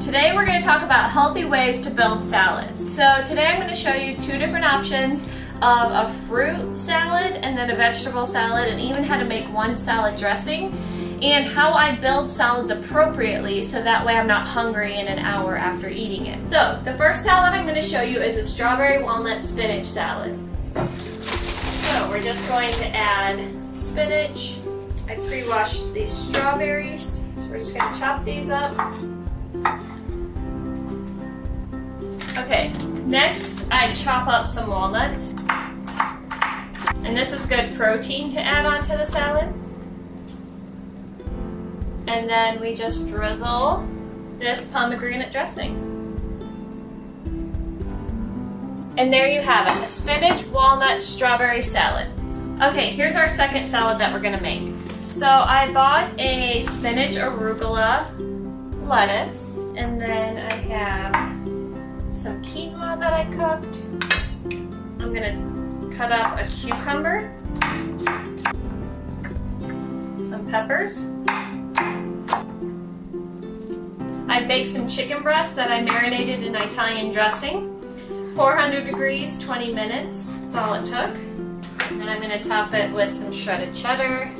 Today we're going to talk about healthy ways to build salads. So today I'm going to show you two different options of a fruit salad and then a vegetable salad, and even how to make one salad dressing, and how I build salads appropriately so that way I'm not hungry in an hour after eating it. So the first salad I'm going to show you is a strawberry walnut spinach salad. So we're just going to add spinach. I pre-washed these strawberries, so we're just going to chop these up. Okay, next I chop up some walnuts. And this is good protein to add onto the salad. And then we just drizzle this pomegranate dressing. And there you have it, a spinach, walnut, strawberry salad. Okay, here's our second salad that we're gonna make. So I bought a spinach arugula lettuce, and then I have some quinoa that I cooked. I'm gonna cut up a cucumber, some peppers. I baked some chicken breasts that I marinated in Italian dressing. 400 degrees, 20 minutes, that's all it took. And then I'm gonna top it with some shredded cheddar.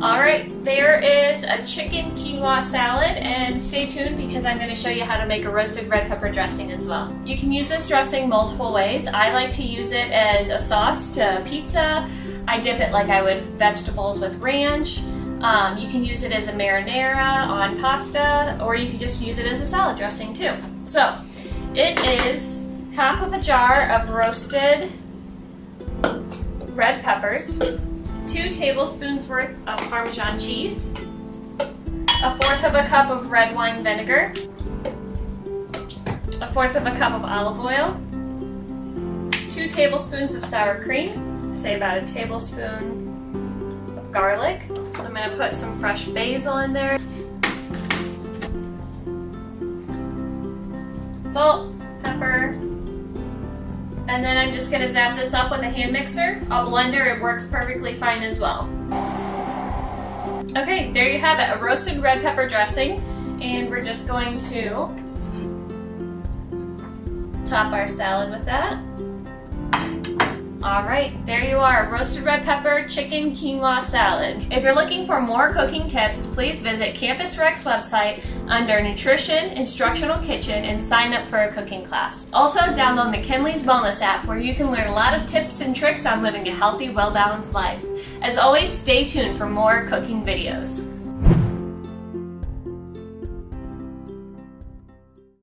All right, there is a chicken quinoa salad, and stay tuned because I'm gonna show you how to make a roasted red pepper dressing as well. You can use this dressing multiple ways. I like to use it as a sauce to pizza. I dip it like I would vegetables with ranch. You can use it as a marinara on pasta, or you can just use it as a salad dressing too. So, it is half of a jar of roasted red peppers, 2 tablespoons worth of Parmesan cheese, 1/4 of a cup of red wine vinegar, 1/4 of a cup of olive oil, 2 tablespoons of sour cream, say about a tablespoon of garlic. I'm going to put some fresh basil in there, salt, pepper, and then I'm just going to zap this up with a hand mixer. A blender, it works perfectly fine as well. Okay, there you have it, a roasted red pepper dressing, and we're just going to top our salad with that. Alright, there you are, roasted red pepper chicken quinoa salad. If you're looking for more cooking tips, please visit Campus Rec's website under Nutrition Instructional Kitchen and sign up for a cooking class. Also, download McKinley's Wellness app where you can learn a lot of tips and tricks on living a healthy, well-balanced life. As always, stay tuned for more cooking videos.